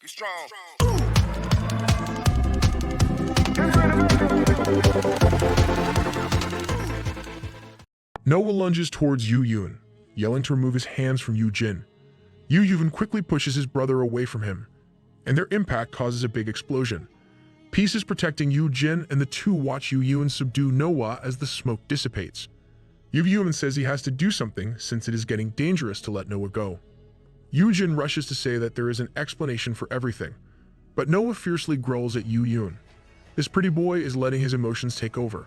Be strong. Noah lunges towards Yoojin, yelling to remove his hands from Yoojin. Yoojin quickly pushes his brother away from him, and their impact causes a big explosion. Peace is protecting Yoojin, and the two watch Yoojin subdue Noah as the smoke dissipates. Yoojin says he has to do something since it is getting dangerous to let Noah go. Yoojin rushes to say that there is an explanation for everything, but Noah fiercely growls at Yoojin. This pretty boy is letting his emotions take over.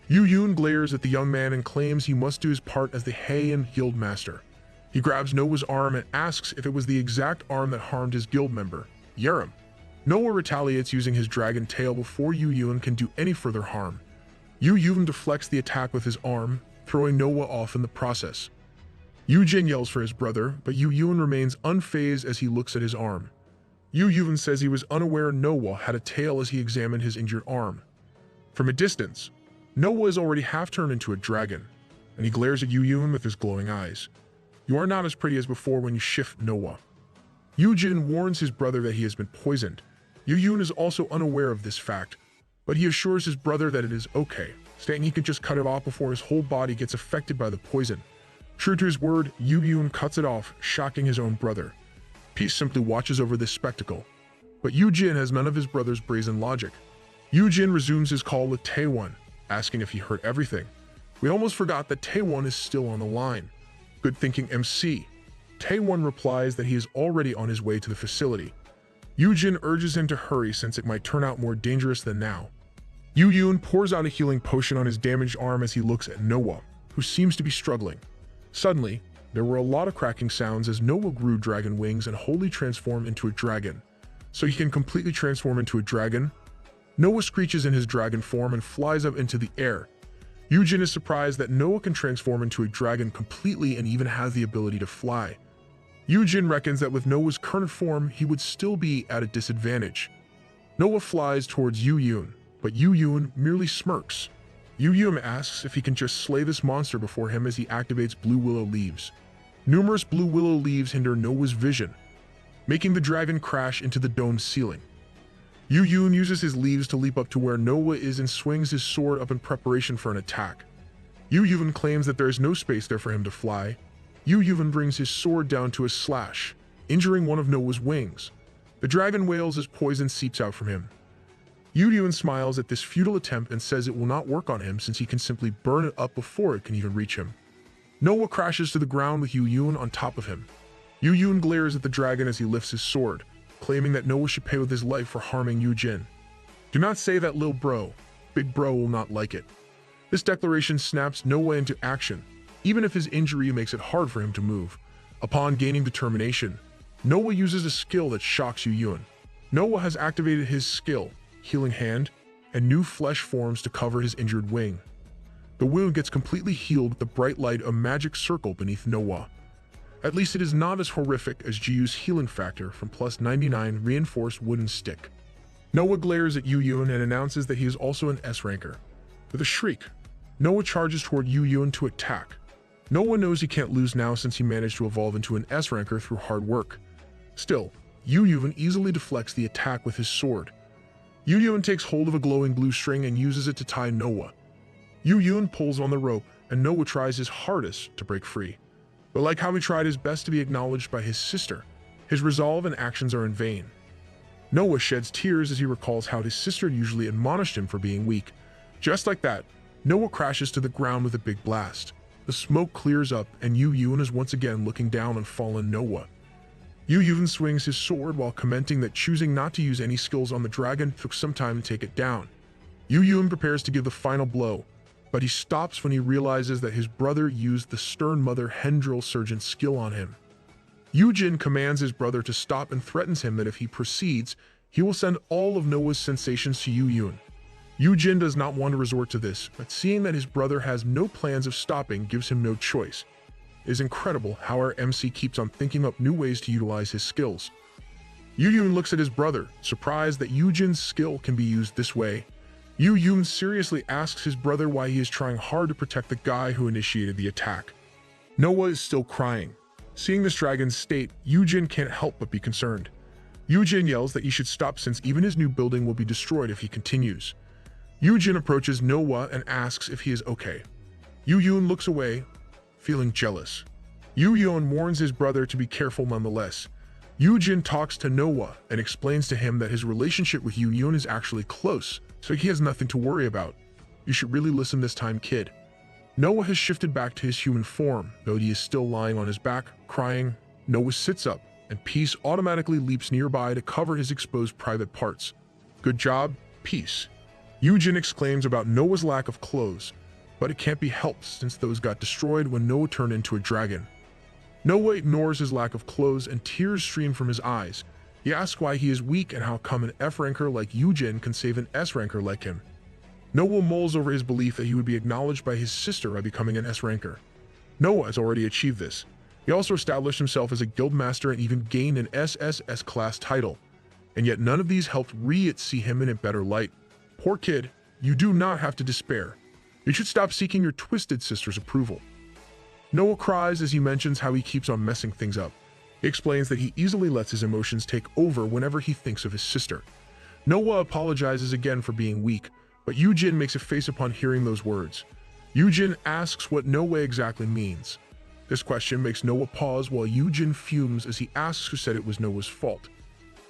Yoojin glares at the young man and claims he must do his part as the Heian guild master. He grabs Noah's arm and asks if it was the exact arm that harmed his guild member, Yerim. Noah retaliates using his dragon tail before Yoojin can do any further harm. Yoojin deflects the attack with his arm, throwing Noah off in the process. Yoojin yells for his brother, but Yoojin remains unfazed as he looks at his arm. Yoojin says he was unaware Noah had a tail as he examined his injured arm. From a distance, Noah is already half turned into a dragon, and he glares at Yoojin with his glowing eyes. You are not as pretty as before when you shift, Noah. Yoojin warns his brother that he has been poisoned. Yoojin is also unaware of this fact, but he assures his brother that it is okay, stating he can just cut it off before his whole body gets affected by the poison. True to his word, Yoojin cuts it off, shocking his own brother. Peace simply watches over this spectacle, but Yoojin has none of his brother's brazen logic. Yoojin resumes his call with Taewon, asking if he heard everything. We almost forgot that Taewon is still on the line. Good thinking, MC. Taewon replies that he is already on his way to the facility. Yoojin urges him to hurry since it might turn out more dangerous than now. Yoojin pours out a healing potion on his damaged arm as he looks at Noah, who seems to be struggling. Suddenly, there were a lot of cracking sounds as Noah grew dragon wings and wholly transformed into a dragon. So he can completely transform into a dragon? Noah screeches in his dragon form and flies up into the air. Yoojin is surprised that Noah can transform into a dragon completely and even has the ability to fly. Yoojin reckons that with Noah's current form, he would still be at a disadvantage. Noah flies towards Yoojin, but Yoojin merely smirks. Yoojin asks if he can just slay this monster before him as he activates blue willow leaves. Numerous blue willow leaves hinder Noah's vision, making the dragon crash into the domed ceiling. Yoojin uses his leaves to leap up to where Noah is and swings his sword up in preparation for an attack. Yoojin claims that there is no space there for him to fly. Yoojin brings his sword down to a slash, injuring one of Noah's wings. The dragon wails as poison seeps out from him. Yoojin smiles at this futile attempt and says it will not work on him since he can simply burn it up before it can even reach him. Noah crashes to the ground with Yoojin on top of him. Yoojin glares at the dragon as he lifts his sword, claiming that Noah should pay with his life for harming Yoojin. Do not say that, lil bro. Big bro will not like it. This declaration snaps Noah into action, even if his injury makes it hard for him to move. Upon gaining determination, Noah uses a skill that shocks Yoojin. Noah has activated his skill, Healing Hand, and new flesh forms to cover his injured wing. The wound gets completely healed with the bright light of magic circle beneath Noah. At least it is not as horrific as Jiu's healing factor from plus 99 reinforced wooden stick. Noah glares at Yoojin and announces that he is also an S-ranker. With a shriek, Noah charges toward Yoojin to attack. Noah knows he can't lose now since he managed to evolve into an S-ranker through hard work. Still, Yoojin easily deflects the attack with his sword. Yoojin takes hold of a glowing blue string and uses it to tie Noah. Yoojin pulls on the rope, and Noah tries his hardest to break free. But like how he tried his best to be acknowledged by his sister, his resolve and actions are in vain. Noah sheds tears as he recalls how his sister usually admonished him for being weak. Just like that, Noah crashes to the ground with a big blast. The smoke clears up, and Yoojin is once again looking down on fallen Noah. Yoojin swings his sword while commenting that choosing not to use any skills on the dragon took some time to take it down. Yoojin prepares to give the final blow, but he stops when he realizes that his brother used the Stern Mother Hendril Surgeon's skill on him. Yoojin commands his brother to stop and threatens him that if he proceeds, he will send all of Noah's sensations to Yoojin. Yoojin does not want to resort to this, but seeing that his brother has no plans of stopping gives him no choice. It is incredible how our MC keeps on thinking up new ways to utilize his skills. Yoojin looks at his brother, surprised that Yoojin's skill can be used this way. Yoojin seriously asks his brother why he is trying hard to protect the guy who initiated the attack. Noah is still crying. Seeing this dragon's state, Yoojin can't help but be concerned. Yoojin yells that he should stop since even his new building will be destroyed if he continues. Yoojin approaches Noah and asks if he is okay. Yoojin looks away, feeling jealous. Yoojin warns his brother to be careful nonetheless. Yoojin talks to Noah and explains to him that his relationship with Yoojin is actually close, so he has nothing to worry about. You should really listen this time, kid. Noah has shifted back to his human form, though he is still lying on his back, crying. Noah sits up, and Peace automatically leaps nearby to cover his exposed private parts. Good job, Peace. Yoojin exclaims about Noah's lack of clothes, but it can't be helped since those got destroyed when Noah turned into a dragon. Noah ignores his lack of clothes and tears stream from his eyes. He asks why he is weak and how come an F-ranker like Yoojin can save an S-ranker like him. Noah mulls over his belief that he would be acknowledged by his sister by becoming an S-ranker. Noah has already achieved this. He also established himself as a guild master and even gained an SSS class title. And yet none of these helped Riot see him in a better light. Poor kid, you do not have to despair. You should stop seeking your twisted sister's approval. Noah cries as he mentions how he keeps on messing things up. He explains that he easily lets his emotions take over whenever he thinks of his sister. Noah apologizes again for being weak, but Yoojin makes a face upon hearing those words. Yoojin asks what Noah exactly means. This question makes Noah pause while Yoojin fumes as he asks who said it was Noah's fault.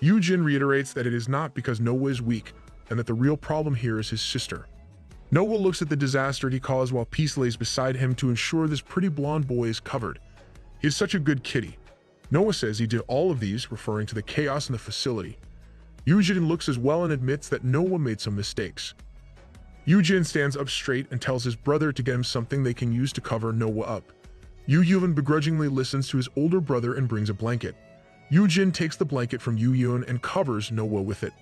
Yoojin reiterates that it is not because Noah is weak and that the real problem here is his sister. Noah looks at the disaster he caused while Peace lays beside him to ensure this pretty blonde boy is covered. He is such a good kitty. Noah says he did all of these, referring to the chaos in the facility. Yoojin looks as well and admits that Noah made some mistakes. Yoojin stands up straight and tells his brother to get him something they can use to cover Noah up. Yoojin begrudgingly listens to his older brother and brings a blanket. Yoojin takes the blanket from Yoojin and covers Noah with it.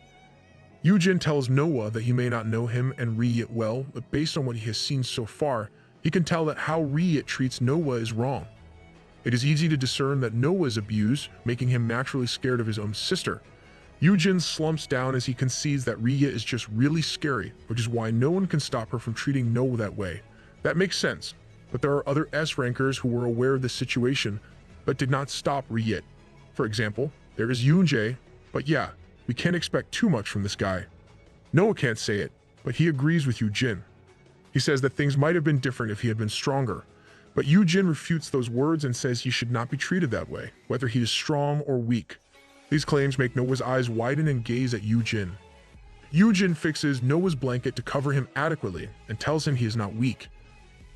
Yoojin tells Noah that he may not know him and Riot well, but based on what he has seen so far, he can tell that how Riot treats Noah is wrong. It is easy to discern that Noah is abused, making him naturally scared of his own sister. Yoojin slumps down as he concedes that Riot is just really scary, which is why no one can stop her from treating Noah that way. That makes sense, but there are other S-rankers who were aware of this situation, but did not stop Riot. For example, there is Yoonjae, but yeah, we can't expect too much from this guy. Noah can't say it, but he agrees with Yoojin. He says that things might have been different if he had been stronger, but Yoojin refutes those words and says he should not be treated that way, whether he is strong or weak. These claims make Noah's eyes widen and gaze at Yoojin. Yoojin fixes Noah's blanket to cover him adequately and tells him he is not weak.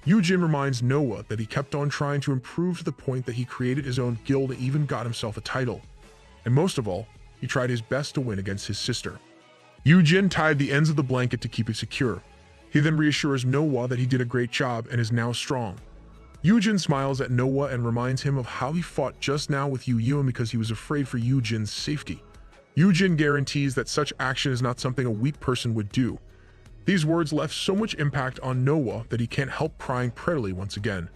Yoojin reminds Noah that he kept on trying to improve to the point that he created his own guild and even got himself a title. And most of all, he tried his best to win against his sister. Yoojin tied the ends of the blanket to keep it secure. He then reassures Noah that he did a great job and is now strong. Yoojin smiles at Noah and reminds him of how he fought just now with Yoojin because he was afraid for Yoojin's safety. Yoojin guarantees that such action is not something a weak person would do. These words left so much impact on Noah that he can't help crying prettily once again.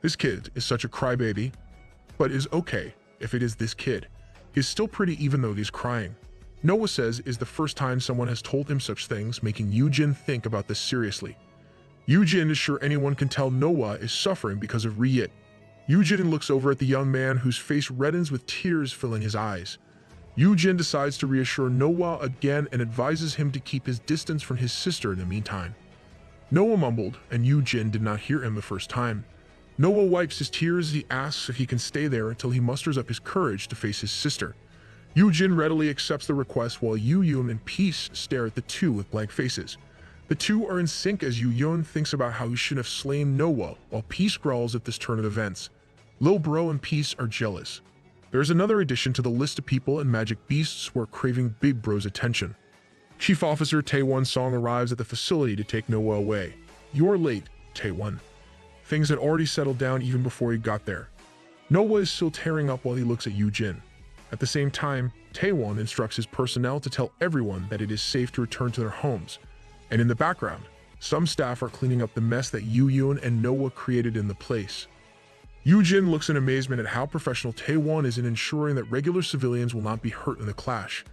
This kid is such a crybaby, but is okay if it is this kid. He's still pretty even though he's crying. Noah says is the first time someone has told him such things, making Yoojin think about this seriously. Yoojin is sure anyone can tell Noah is suffering because of Riot. Yoojin looks over at the young man whose face reddens with tears filling his eyes. Yoojin decides to reassure Noah again and advises him to keep his distance from his sister in the meantime. Noah mumbled, and Yoojin did not hear him the first time. Noah wipes his tears as he asks if he can stay there until he musters up his courage to face his sister. Yoojin readily accepts the request while Yoojin and Peace stare at the two with blank faces. The two are in sync as Yoojin thinks about how he should have slain Noah, while Peace growls at this turn of events. Lil Bro and Peace are jealous. There is another addition to the list of people and magic beasts who are craving Big Bro's attention. Chief Officer Taewon Song arrives at the facility to take Noah away. "You're late, Taewon." Things had already settled down even before he got there. Noah is still tearing up while he looks at Yoojin. At the same time, Taewon instructs his personnel to tell everyone that it is safe to return to their homes. And in the background, some staff are cleaning up the mess that Yoojin and Noah created in the place. Yoojin looks in amazement at how professional Taewon is in ensuring that regular civilians will not be hurt in the clash.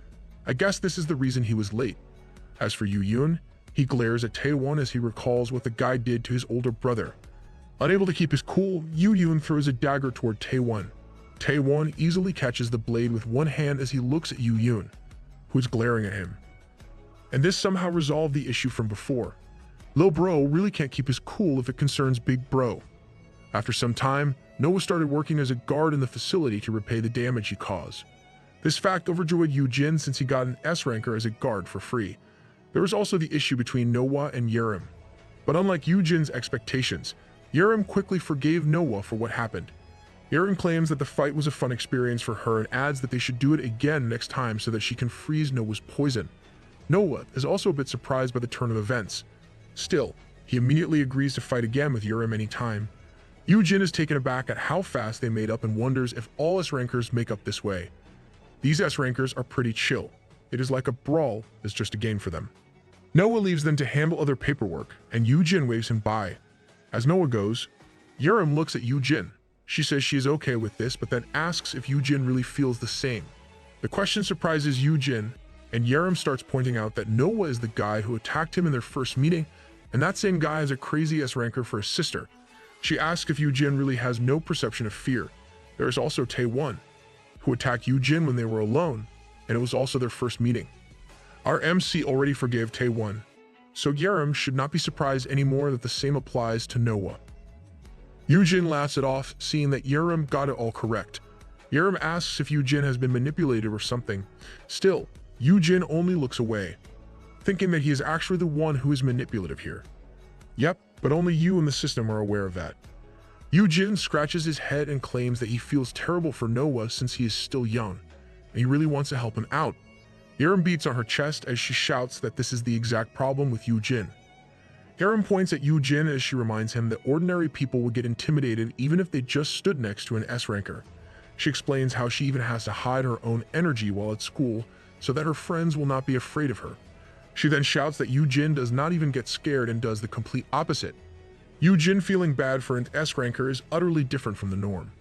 I guess this is the reason he was late. As for Yoojin, he glares at Taewon as he recalls what the guy did to his older brother. Unable to keep his cool, Yoojin throws a dagger toward Taewon. Taewon easily catches the blade with one hand as he looks at Yoojin, who is glaring at him. And this somehow resolved the issue from before. Lil Bro really can't keep his cool if it concerns Big Bro. After some time, Noah started working as a guard in the facility to repay the damage he caused. This fact overjoyed Yoojin since he got an S ranker as a guard for free. There was also the issue between Noah and Yerim. But unlike Yoojin's expectations, Yerim quickly forgave Noah for what happened. Yerim claims that the fight was a fun experience for her and adds that they should do it again next time so that she can freeze Noah's poison. Noah is also a bit surprised by the turn of events. Still, he immediately agrees to fight again with Yerim anytime. Yoojin is taken aback at how fast they made up and wonders if all S-rankers make up this way. These S-rankers are pretty chill. It is like a brawl is just a game for them. Noah leaves them to handle other paperwork, and Yoojin waves him bye. As Noah goes, Yerim looks at Yoojin. She says she is okay with this, but then asks if Yoojin really feels the same. The question surprises Yoojin, and Yerim starts pointing out that Noah is the guy who attacked him in their first meeting, and that same guy has a crazy S-ranker for a sister. She asks if Yoojin really has no perception of fear. There is also Taewon, who attacked Yoojin when they were alone, and it was also their first meeting. Our MC already forgave Taewon, so Yerim should not be surprised anymore that the same applies to Noah. Yoojin laughs it off, seeing that Yerim got it all correct. Yerim asks if Yoojin has been manipulated or something. Still, Yoojin only looks away, thinking that he is actually the one who is manipulative here. Yep, but only you and the system are aware of that. Yoojin scratches his head and claims that he feels terrible for Noah since he is still young, and he really wants to help him out. Yerim beats on her chest as she shouts that this is the exact problem with Yoojin. Yerim points at Yoojin as she reminds him that ordinary people would get intimidated even if they just stood next to an S-ranker. She explains how she even has to hide her own energy while at school so that her friends will not be afraid of her. She then shouts that Yoojin does not even get scared and does the complete opposite. Yoojin feeling bad for an S-ranker is utterly different from the norm.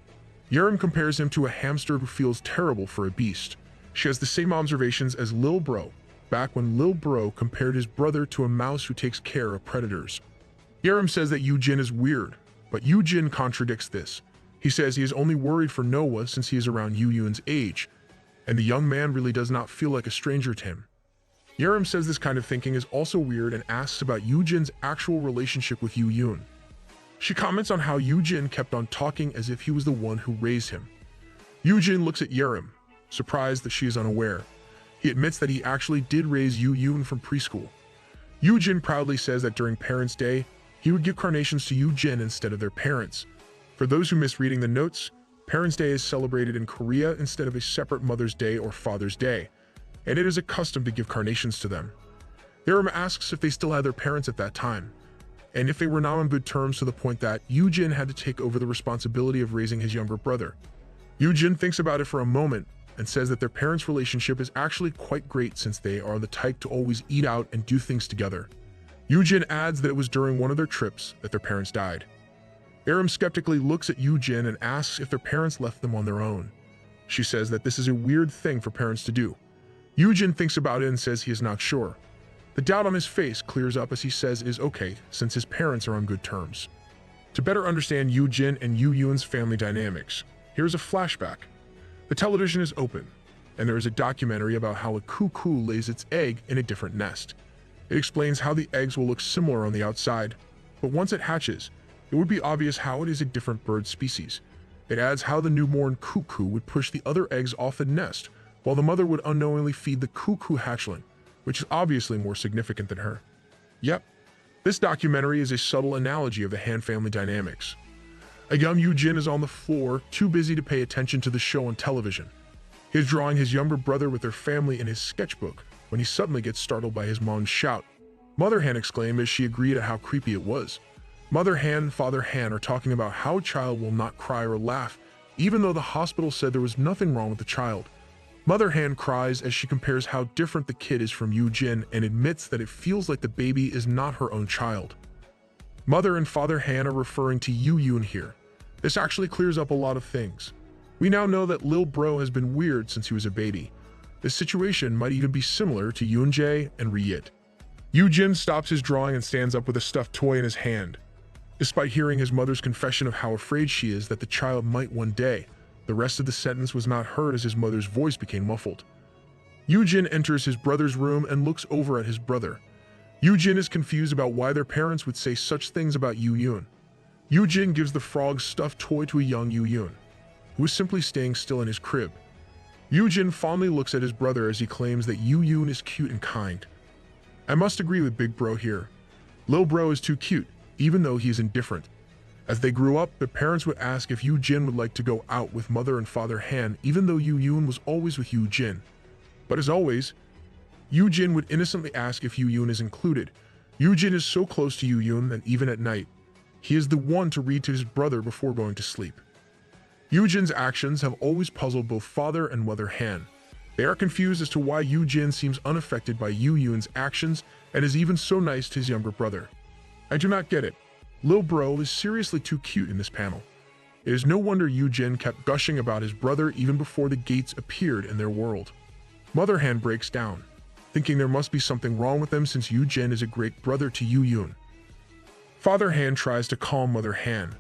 Yerim compares him to a hamster who feels terrible for a beast. She has the same observations as Lil Bro, back when Lil Bro compared his brother to a mouse who takes care of predators. Yerim says that Yoojin is weird, but Yoojin contradicts this. He says he is only worried for Noah since he is around Yoojin's age, and the young man really does not feel like a stranger to him. Yerim says this kind of thinking is also weird and asks about Yoojin's actual relationship with Yoojin. She comments on how Yoojin kept on talking as if he was the one who raised him. Yoojin looks at Yerim, surprised that she is unaware. He admits that he actually did raise Yoojin from preschool. Yoojin proudly says that during Parents' Day, he would give carnations to Yoojin instead of their parents. For those who missed reading the notes, Parents' Day is celebrated in Korea instead of a separate Mother's Day or Father's Day, and it is a custom to give carnations to them. Yerim asks if they still had their parents at that time, and if they were not on good terms to the point that Yoojin had to take over the responsibility of raising his younger brother. Yoojin thinks about it for a moment and says that their parents' relationship is actually quite great since they are the type to always eat out and do things together. Yoojin adds that it was during one of their trips that their parents died. Yerim skeptically looks at Yoojin and asks if their parents left them on their own. She says that this is a weird thing for parents to do. Yoojin thinks about it and says he is not sure. The doubt on his face clears up as he says it is okay since his parents are on good terms. To better understand Yoojin and Yoojin's family dynamics, here's a flashback. The television is open, and there is a documentary about how a cuckoo lays its egg in a different nest. It explains how the eggs will look similar on the outside, but once it hatches, it would be obvious how it is a different bird species. It adds how the newborn cuckoo would push the other eggs off the nest, while the mother would unknowingly feed the cuckoo hatchling, which is obviously more significant than her. Yep, this documentary is a subtle analogy of the Han family dynamics. A young Yoojin is on the floor, too busy to pay attention to the show on television. He is drawing his younger brother with their family in his sketchbook when he suddenly gets startled by his mom's shout. Mother Han exclaimed as she agreed at how creepy it was. Mother Han and Father Han are talking about how a child will not cry or laugh, even though the hospital said there was nothing wrong with the child. Mother Han cries as she compares how different the kid is from Yoojin and admits that it feels like the baby is not her own child. Mother and Father Han are referring to Yoojin here. This actually clears up a lot of things. We now know that Lil Bro has been weird since he was a baby. This situation might even be similar to Yoonjae and Ryit. Yoojin stops his drawing and stands up with a stuffed toy in his hand. Despite hearing his mother's confession of how afraid she is that the child might one day, The rest of the sentence was not heard as his mother's voice became muffled. Yoojin enters his brother's room and looks over at his brother. Yoojin is confused about why their parents would say such things about Yoojin. Yoojin gives the frog's stuffed toy to a young Yoojin, who is simply staying still in his crib. Yoojin fondly looks at his brother as he claims that Yoojin is cute and kind. I must agree with Big Bro here. Lil Bro is too cute, even though he is indifferent. As they grew up, their parents would ask if Yoojin would like to go out with Mother and Father Han, even though Yoojin was always with Yoojin. But as always, Yoojin would innocently ask if Yoojin is included. Yoojin is so close to Yoojin that even at night, he is the one to read to his brother before going to sleep. Yoojin's actions have always puzzled both Father and Mother Han. They are confused as to why Yoojin seems unaffected by Yoojin's actions and is even so nice to his younger brother. I do not get it. Lil Bro is seriously too cute in this panel. It is no wonder Yoojin kept gushing about his brother even before the gates appeared in their world. Mother Han breaks down, thinking there must be something wrong with them since Yoojin is a great brother to Yoojin. Father Han tries to calm Mother Han,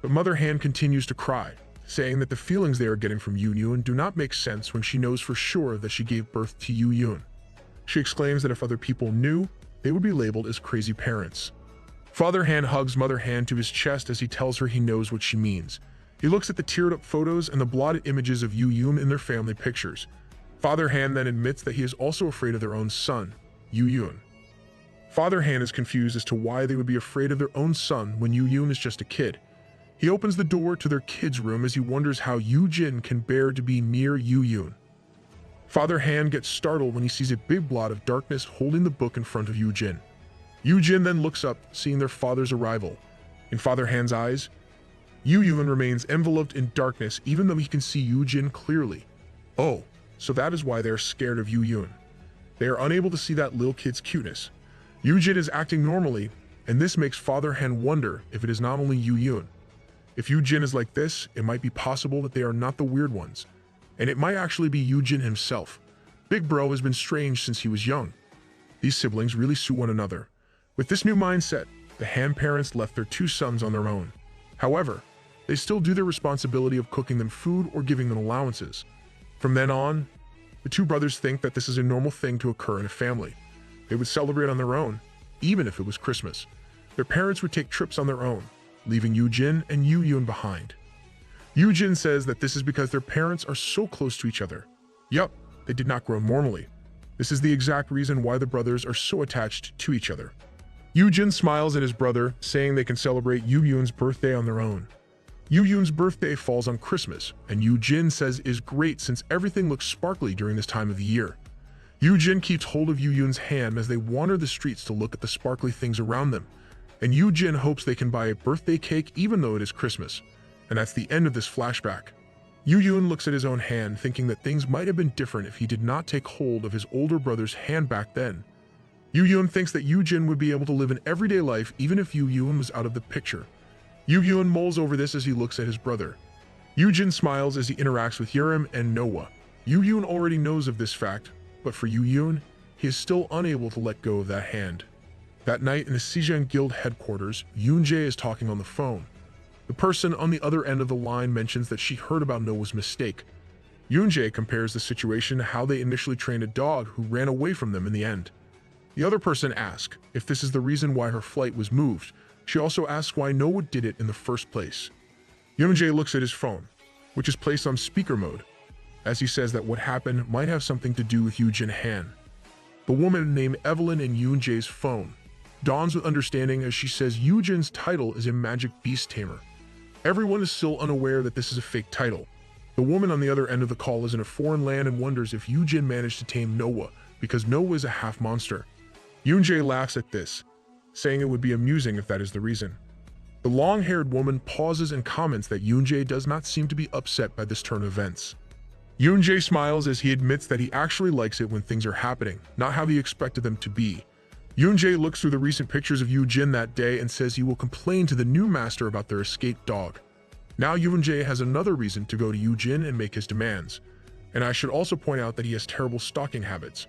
but Mother Han continues to cry, saying that the feelings they are getting from Yoojin do not make sense when she knows for sure that she gave birth to Yoojin. She exclaims that if other people knew, they would be labeled as crazy parents. Father Han hugs Mother Han to his chest as he tells her he knows what she means. He looks at the teared-up photos and the blotted images of Yoojin in their family pictures. Father Han then admits that he is also afraid of their own son, Yoojin. Father Han is confused as to why they would be afraid of their own son when Yoojin is just a kid. He opens the door to their kid's room as he wonders how Yoojin can bear to be near Yoojin. Father Han gets startled when he sees a big blot of darkness holding the book in front of Yoojin. Yoojin then looks up, seeing their father's arrival. In Father Han's eyes, Yoojin remains enveloped in darkness even though he can see Yoojin clearly. Oh, so that is why they are scared of Yoojin. They are unable to see that little kid's cuteness. Yoojin is acting normally, and this makes Father Han wonder if it is not only Yoojin. If Yoojin is like this, it might be possible that they are not the weird ones, and it might actually be Yoojin himself. Big Bro has been strange since he was young. These siblings really suit one another. With this new mindset, the Han parents left their two sons on their own. However, they still do their responsibility of cooking them food or giving them allowances. From then on, the two brothers think that this is a normal thing to occur in a family. They would celebrate on their own, even if it was Christmas. Their parents would take trips on their own, leaving Yoojin and Yoojin behind. Yoojin says that this is because their parents are so close to each other. Yup, they did not grow normally. This is the exact reason why the brothers are so attached to each other. Yoojin smiles at his brother, saying they can celebrate Yoojin's birthday on their own. Yoojin's birthday falls on Christmas, and Yoojin says is great since everything looks sparkly during this time of the year. Yoojin keeps hold of Yoojin's hand as they wander the streets to look at the sparkly things around them, and Yoojin hopes they can buy a birthday cake even though it is Christmas. And that's the end of this flashback. Yoojin looks at his own hand, thinking that things might have been different if he did not take hold of his older brother's hand back then. Yoojin thinks that Yoojin would be able to live an everyday life even if Yoojin was out of the picture. Yoojin mulls over this as he looks at his brother. Yoojin smiles as he interacts with Yerim and Noah. Yoojin already knows of this fact, but for Yoojin, he is still unable to let go of that hand. That night in the Sijin Guild headquarters, Yoonjae is talking on the phone. The person on the other end of the line mentions that she heard about Noah's mistake. Yoonjae compares the situation to how they initially trained a dog who ran away from them in the end. The other person asks if this is the reason why her flight was moved. She also asks why Noah did it in the first place. Yoonjae looks at his phone, which is placed on speaker mode, as he says that what happened might have something to do with Yoojin Han. The woman named Evelyn in Yoonjae's phone dawns with understanding as she says Yoojin's title is a magic beast tamer. Everyone is still unaware that this is a fake title. The woman on the other end of the call is in a foreign land and wonders if Yoojin managed to tame Noah because Noah is a half monster. Yoonjae laughs at this, saying it would be amusing if that is the reason. The long-haired woman pauses and comments that Yoonjae does not seem to be upset by this turn of events. Yoonjae smiles as he admits that he actually likes it when things are happening, not how he expected them to be. Yoonjae looks through the recent pictures of Yoojin that day and says he will complain to the new master about their escaped dog. Now Yoonjae has another reason to go to Yoojin and make his demands. And I should also point out that he has terrible stalking habits.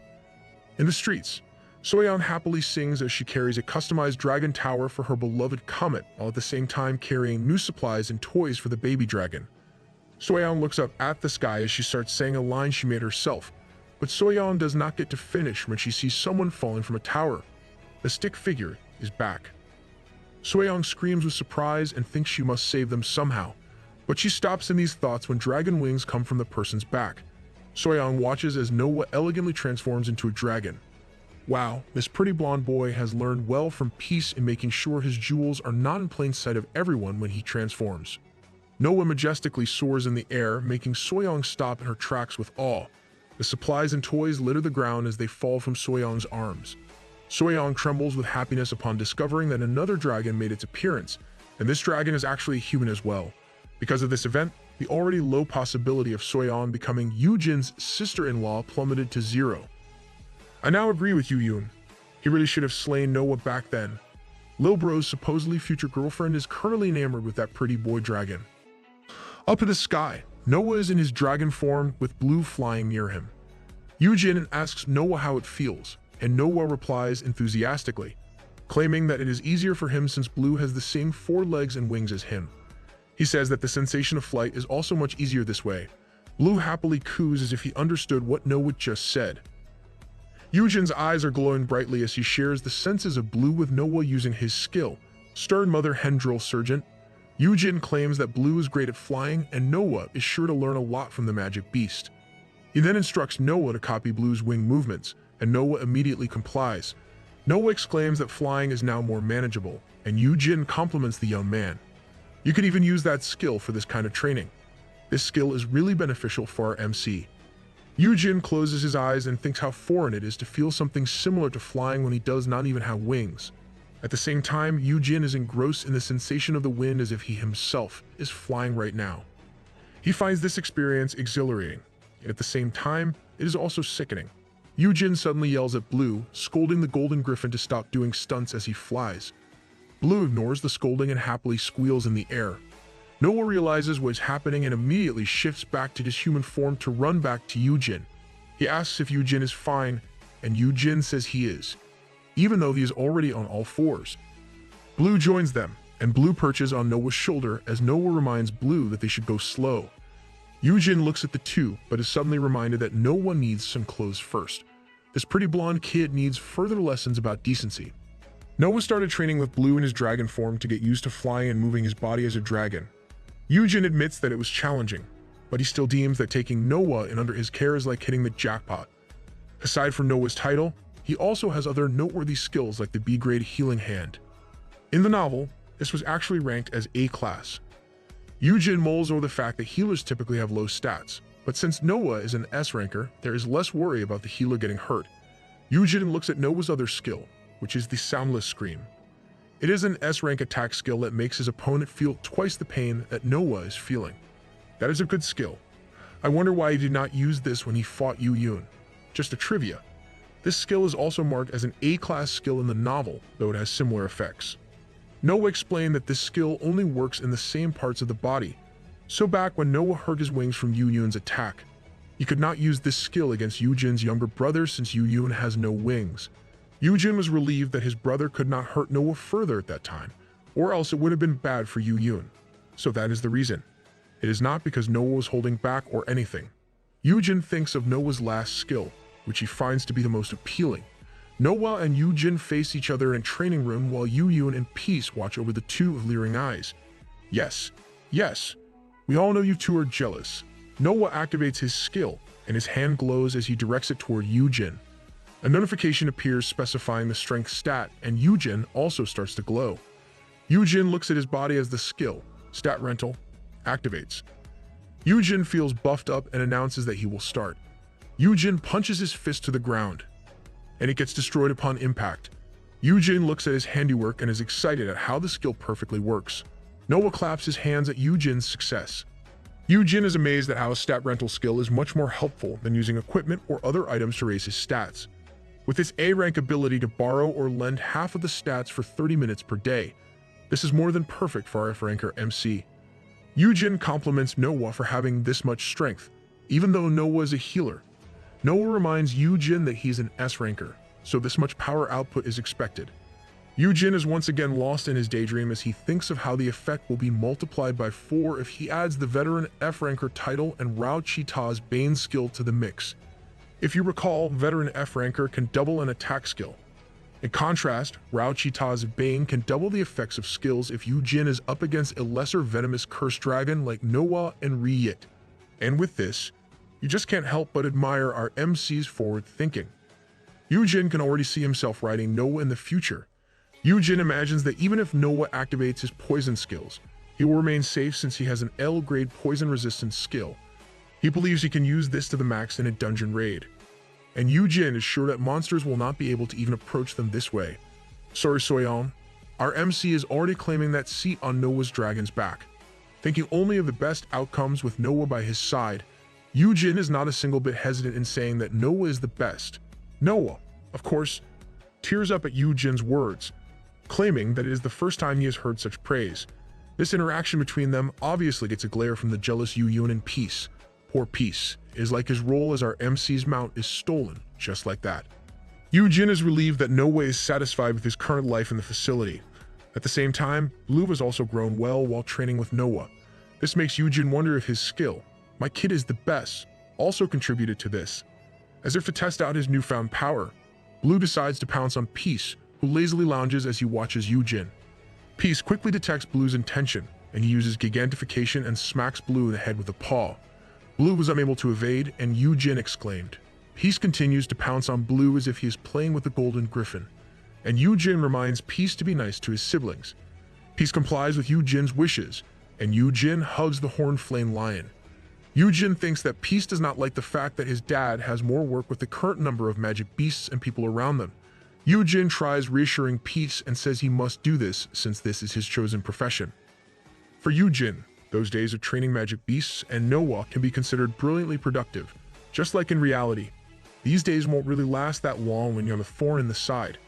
In the streets, Soyeon happily sings as she carries a customized dragon tower for her beloved Comet while at the same time carrying new supplies and toys for the baby dragon. Soyeon looks up at the sky as she starts saying a line she made herself, but Soyeon does not get to finish when she sees someone falling from a tower. The stick figure is back. Soyeon screams with surprise and thinks she must save them somehow, but she stops in these thoughts when dragon wings come from the person's back. Soyeon watches as Noah elegantly transforms into a dragon. Wow, this pretty blonde boy has learned well from Peace in making sure his jewels are not in plain sight of everyone when he transforms. Noah majestically soars in the air, making Soyeon stop in her tracks with awe. The supplies and toys litter the ground as they fall from Soyeon's arms. Soyeon trembles with happiness upon discovering that another dragon made its appearance, and this dragon is actually a human as well. Because of this event, the already low possibility of Soyeon becoming Yoojin's sister-in-law plummeted to 0. I now agree with Yoojin. He really should have slain Noah back then. Lil Bro's supposedly future girlfriend is currently enamored with that pretty boy dragon. Up in the sky, Noah is in his dragon form with Blue flying near him. Yoojin asks Noah how it feels, and Noah replies enthusiastically, claiming that it is easier for him since Blue has the same 4 legs and wings as him. He says that the sensation of flight is also much easier this way. Blue happily coos as if he understood what Noah just said. Yoojin's eyes are glowing brightly as he shares the senses of Blue with Noah using his skill, Stern Mother Hen Drill Sergeant. Yoojin claims that Blue is great at flying and Noah is sure to learn a lot from the magic beast. He then instructs Noah to copy Blue's wing movements, and Noah immediately complies. Noah exclaims that flying is now more manageable, and Yoojin compliments the young man. You could even use that skill for this kind of training. This skill is really beneficial for our MC. Yoojin closes his eyes and thinks how foreign it is to feel something similar to flying when he does not even have wings. At the same time, Yoojin is engrossed in the sensation of the wind as if he himself is flying right now. He finds this experience exhilarating, and at the same time, it is also sickening. Yoojin suddenly yells at Blue, scolding the golden griffin to stop doing stunts as he flies. Blue ignores the scolding and happily squeals in the air. Noah realizes what is happening and immediately shifts back to his human form to run back to Yoojin. He asks if Yoojin is fine, and Yoojin says he is, even though he is already on all 4s. Blue joins them, and Blue perches on Noah's shoulder as Noah reminds Blue that they should go slow. Yoojin looks at the two, but is suddenly reminded that Noah needs some clothes first. This pretty blonde kid needs further lessons about decency. Noah started training with Blue in his dragon form to get used to flying and moving his body as a dragon. Yoojin admits that it was challenging, but he still deems that taking Noah in under his care is like hitting the jackpot. Aside from Noah's title, he also has other noteworthy skills like the B-grade healing hand. In the novel, this was actually ranked as A class. Yoojin mulls over the fact that healers typically have low stats, but since Noah is an S ranker, there is less worry about the healer getting hurt. Yoojin looks at Noah's other skill, which is the Soundless Scream. It is an S-rank attack skill that makes his opponent feel twice the pain that Noah is feeling. That is a good skill. I wonder why he did not use this when he fought Yoojin. Just a trivia. This skill is also marked as an A-class skill in the novel, though it has similar effects. Noah explained that this skill only works in the same parts of the body. So back when Noah hurt his wings from Yoojin's attack, he could not use this skill against Yoojin's younger brother since Yoojin has no wings. Yoojin was relieved that his brother could not hurt Noah further at that time, or else it would have been bad for Yoojin. So that is the reason. It is not because Noah was holding back or anything. Yoojin thinks of Noah's last skill, which he finds to be the most appealing. Noah and Yoojin face each other in a training room while Yoojin and Peace watch over the two with leering eyes. Yes, we all know you two are jealous. Noah activates his skill, and his hand glows as he directs it toward Yoojin. A notification appears specifying the strength stat, and Yoojin also starts to glow. Yoojin looks at his body as the skill, Stat Rental, activates. Yoojin feels buffed up and announces that he will start. Yoojin punches his fist to the ground, and it gets destroyed upon impact. Yoojin looks at his handiwork and is excited at how the skill perfectly works. Noah claps his hands at Yoojin's success. Yoojin is amazed at how a stat rental skill is much more helpful than using equipment or other items to raise his stats. With its A-rank ability to borrow or lend half of the stats for 30 minutes per day, this is more than perfect for our F-ranker MC. Yoojin compliments Noah for having this much strength, even though Noah is a healer. Noah reminds Yoojin that he's an S-ranker, so this much power output is expected. Yoojin is once again lost in his daydream as he thinks of how the effect will be multiplied by 4 if he adds the veteran F-ranker title and Rao Chita's Bane skill to the mix. If you recall, veteran F-ranker can double an attack skill. In contrast, Rao Chita's Bane can double the effects of skills if Yoojin is up against a lesser venomous cursed dragon like Noah and Ryit. And with this, you just can't help but admire our MC's forward thinking. Yoojin can already see himself riding Noah in the future. Yoojin imagines that even if Noah activates his poison skills, he will remain safe since he has an L-grade poison resistance skill. He believes he can use this to the max in a dungeon raid. And Yoojin is sure that monsters will not be able to even approach them this way. Sorry Soyeon, our MC is already claiming that seat on Noah's dragon's back. Thinking only of the best outcomes with Noah by his side, Yoojin is not a single bit hesitant in saying that Noah is the best. Noah, of course, tears up at Yoojin's words, claiming that it is the first time he has heard such praise. This interaction between them obviously gets a glare from the jealous Yoojin and Peace. Poor Peace is like his role as our MC's mount is stolen, just like that. Yoojin is relieved that Noah is satisfied with his current life in the facility. At the same time, Blue has also grown well while training with Noah. This makes Yoojin wonder if his skill, "My kid is the best," also contributed to this. As if to test out his newfound power, Blue decides to pounce on Peace, who lazily lounges as he watches Yoojin. Peace quickly detects Blue's intention, and he uses gigantification and smacks Blue in the head with a paw. Blue was unable to evade, and Yoojin exclaimed. Peace continues to pounce on Blue as if he is playing with the golden griffin, and Yoojin reminds Peace to be nice to his siblings. Peace complies with Yoojin's wishes, and Yoojin hugs the horned flame lion. Yoojin thinks that Peace does not like the fact that his dad has more work with the current number of magic beasts and people around them. Yoojin tries reassuring Peace and says he must do this since this is his chosen profession. For Yoojin, those days of training magic beasts and Noah can be considered brilliantly productive. Just like in reality, these days won't really last that long when you're the thorn in the side.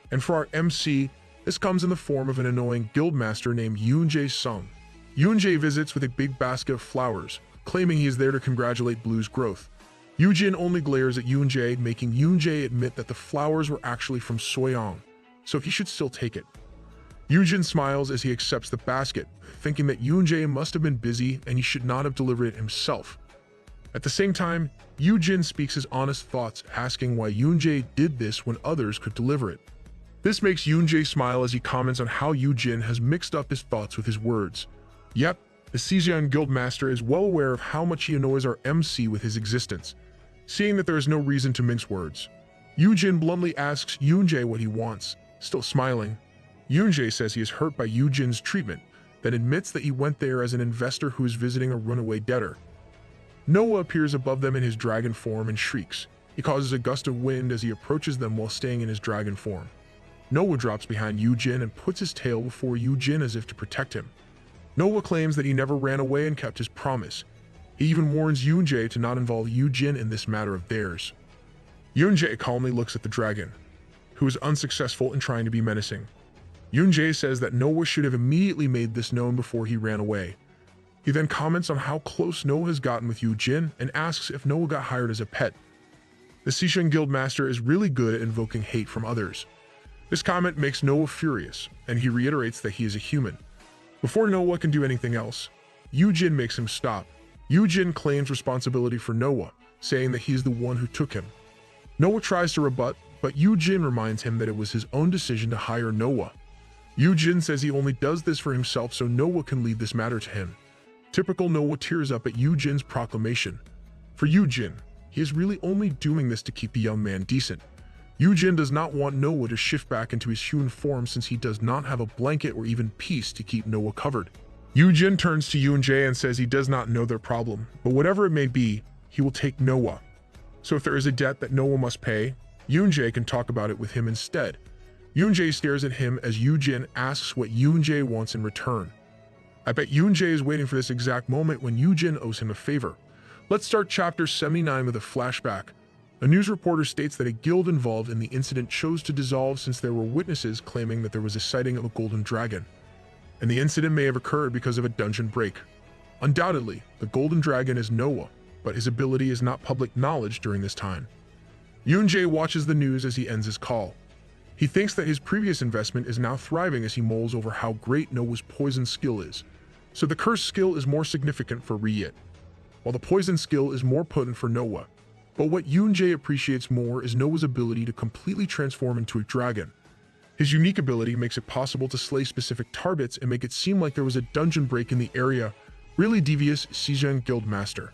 And for our MC, this comes in the form of an annoying guildmaster named Yoonjae Sung. Yoonjae visits with a big basket of flowers, claiming he is there to congratulate Blue's growth. Yoojin only glares at Yoonjae, making Yoonjae admit that the flowers were actually from Soyeon, so he should still take it. Yoojin smiles as he accepts the basket, thinking that Yoonjae must have been busy and he should not have delivered it himself. At the same time, Yoojin speaks his honest thoughts, asking why Yoonjae did this when others could deliver it. This makes Yoonjae smile as he comments on how Yoojin has mixed up his thoughts with his words. Yep, the Sejeon Guildmaster is well aware of how much he annoys our MC with his existence, seeing that there is no reason to mince words. Yoojin bluntly asks Yoonjae what he wants, still smiling. Yoonjae says he is hurt by Yoojin's treatment, then admits that he went there as an investor who is visiting a runaway debtor. Noah appears above them in his dragon form and shrieks. He causes a gust of wind as he approaches them while staying in his dragon form. Noah drops behind Yoojin and puts his tail before Yoojin as if to protect him. Noah claims that he never ran away and kept his promise. He even warns Yoonjae to not involve Yoojin in this matter of theirs. Yoonjae calmly looks at the dragon, who is unsuccessful in trying to be menacing. Yoonjae says that Noah should have immediately made this known before he ran away. He then comments on how close Noah has gotten with Yoojin and asks if Noah got hired as a pet. The Sejeon Guildmaster is really good at invoking hate from others. This comment makes Noah furious, and he reiterates that he is a human. Before Noah can do anything else, Yoojin makes him stop. Yoojin claims responsibility for Noah, saying that he is the one who took him. Noah tries to rebut, but Yoojin reminds him that it was his own decision to hire Noah. Yoojin says he only does this for himself so Noah can leave this matter to him. Typical Noah tears up at Yoojin's proclamation. For Yoojin, he is really only doing this to keep the young man decent. Yoojin does not want Noah to shift back into his human form since he does not have a blanket or even peace to keep Noah covered. Yoojin turns to Yoonjae and says he does not know their problem, but whatever it may be, he will take Noah. So if there is a debt that Noah must pay, Yoonjae can talk about it with him instead. Yoonjae stares at him as Yoojin asks what Yoonjae wants in return. I bet Yoonjae is waiting for this exact moment when Yoojin owes him a favor. Let's start chapter 79 with a flashback. A news reporter states that a guild involved in the incident chose to dissolve since there were witnesses claiming that there was a sighting of a golden dragon, and the incident may have occurred because of a dungeon break. Undoubtedly, the golden dragon is Noah, but his ability is not public knowledge during this time. Yoonjae watches the news as he ends his call. He thinks that his previous investment is now thriving as he mulls over how great Noah's poison skill is. So the curse skill is more significant for Ryit, while the poison skill is more potent for Noah. But what Yoonjae appreciates more is Noah's ability to completely transform into a dragon. His unique ability makes it possible to slay specific targets and make it seem like there was a dungeon break in the area. Really devious Sejong Guild Master.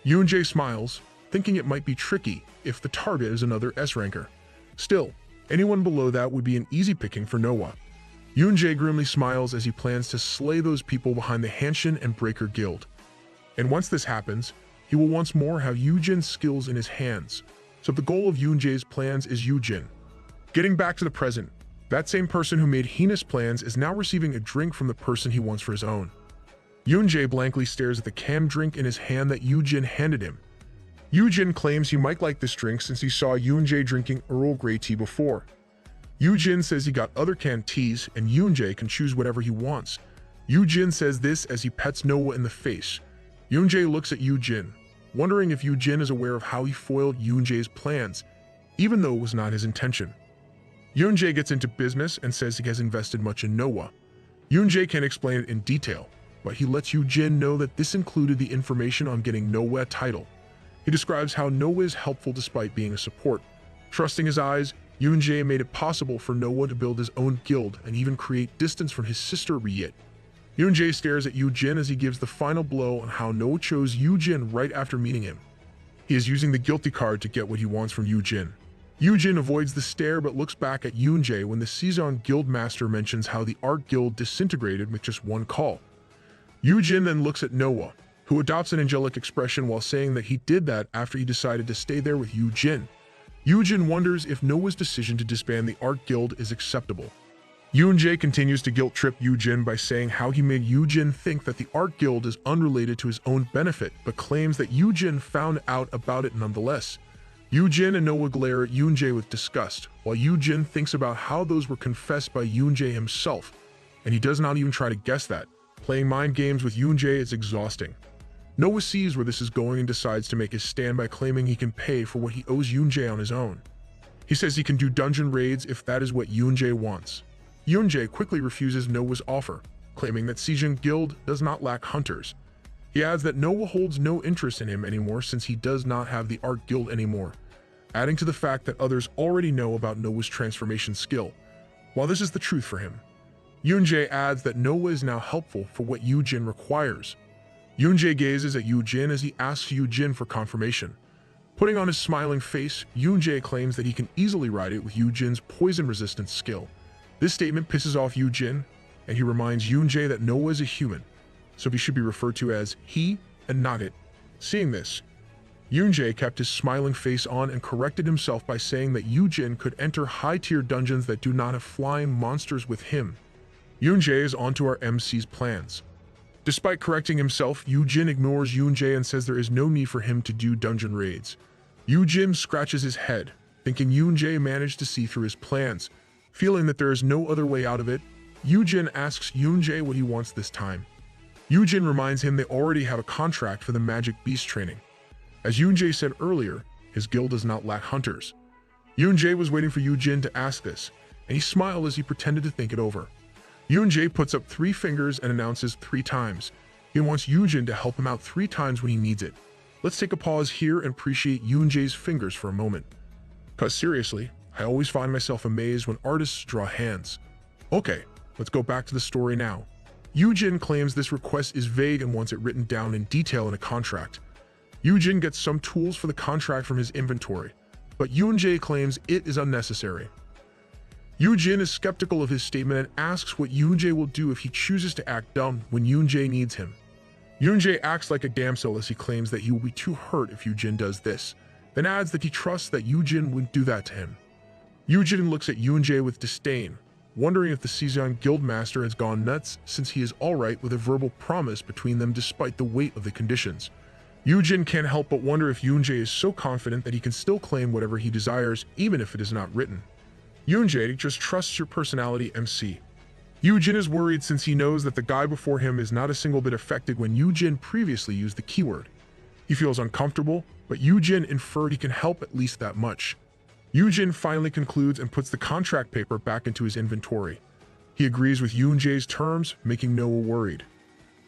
Yoonjae smiles, thinking it might be tricky if the target is another S-ranker. Still, anyone below that would be an easy picking for Noah. Yoonjae grimly smiles as he plans to slay those people behind the Hanshin and Breaker Guild. And once this happens, he will once more have Yoojin's skills in his hands. So the goal of Yoonjae's plans is Yoojin. Getting back to the present, that same person who made heinous plans is now receiving a drink from the person he wants for his own. Yoonjae blankly stares at the canned drink in his hand that Yoojin handed him. Yoojin claims he might like this drink since he saw Yoonjae drinking Earl Grey tea before. Yoojin says he got other canned teas and Yoonjae can choose whatever he wants. Yoojin says this as he pets Noah in the face. Yoonjae looks at Yoojin, wondering if Yoojin is aware of how he foiled Yoonjae's plans, even though it was not his intention. Yoonjae gets into business and says he has invested much in Noah. Yoonjae can't explain it in detail, but he lets Yoojin know that this included the information on getting Noah a title. He describes how Noah is helpful despite being a support. Trusting his eyes, Yoonjae made it possible for Noah to build his own guild and even create distance from his sister Ryit. Yoonjae stares at Yoojin as he gives the final blow on how Noah chose Yoojin right after meeting him. He is using the guilty card to get what he wants from Yoojin. Yoojin avoids the stare but looks back at Yoonjae when the Sejong Guild Master mentions how the Art Guild disintegrated with just one call. Yoojin then looks at Noah, who adopts an angelic expression while saying that he did that after he decided to stay there with Yoojin. Yoojin wonders if Noah's decision to disband the Art Guild is acceptable. Yoonjae continues to guilt-trip Yoojin by saying how he made Yoojin think that the Art Guild is unrelated to his own benefit, but claims that Yoojin found out about it nonetheless. Yoojin and Noah glare at Yoonjae with disgust, while Yoojin thinks about how those were confessed by Yoonjae himself, and he does not even try to guess that. Playing mind games with Yoonjae is exhausting. Noah sees where this is going and decides to make his stand by claiming he can pay for what he owes Yoonjae on his own. He says he can do dungeon raids if that is what Yoonjae wants. Yoonjae quickly refuses Noah's offer, claiming that Sejong Guild does not lack hunters. He adds that Noah holds no interest in him anymore since he does not have the Art Guild anymore, adding to the fact that others already know about Noah's transformation skill, while this is the truth for him. Yoonjae adds that Noah is now helpful for what Yoojin requires. Yoonjae gazes at Yoojin as he asks Yoojin for confirmation. Putting on his smiling face, Yoonjae claims that he can easily ride it with Yoojin's poison resistance skill. This statement pisses off Yoojin, and he reminds Yoonjae that Noah is a human, so he should be referred to as he and not it. Seeing this, Yoonjae kept his smiling face on and corrected himself by saying that Yoojin could enter high-tier dungeons that do not have flying monsters with him. Yoonjae is onto our MC's plans. Despite correcting himself, Yoojin ignores Yoonjae and says there is no need for him to do dungeon raids. Yoojin scratches his head, thinking Yoonjae managed to see through his plans. Feeling that there is no other way out of it, Yoojin asks Yoonjae what he wants this time. Yoojin reminds him they already have a contract for the magic beast training. As Yoonjae said earlier, his guild does not lack hunters. Yoonjae was waiting for Yoojin to ask this, and he smiled as he pretended to think it over. Yoonjae puts up 3 fingers and announces 3 times. He wants Yoojin to help him out 3 times when he needs it. Let's take a pause here and appreciate Yoonjae's fingers for a moment. Cause seriously, I always find myself amazed when artists draw hands. Okay, let's go back to the story now. Yoojin claims this request is vague and wants it written down in detail in a contract. Yoojin gets some tools for the contract from his inventory, but Yoonjae claims it is unnecessary. Yoojin is skeptical of his statement and asks what Yoonjae will do if he chooses to act dumb when Yoonjae needs him. Yoonjae acts like a damsel as he claims that he will be too hurt if Yoojin does this, then adds that he trusts that Yoojin wouldn't do that to him. Yoojin looks at Yoonjae with disdain, wondering if the Sejong Guild Master has gone nuts since he is alright with a verbal promise between them despite the weight of the conditions. Yoojin can't help but wonder if Yoonjae is so confident that he can still claim whatever he desires even if it is not written. Yoonjae just trusts your personality, MC. Yoojin is worried since he knows that the guy before him is not a single bit affected when Yoojin previously used the keyword. He feels uncomfortable, but Yoojin inferred he can help at least that much. Yoojin finally concludes and puts the contract paper back into his inventory. He agrees with Yoonjae's terms, making Noah worried.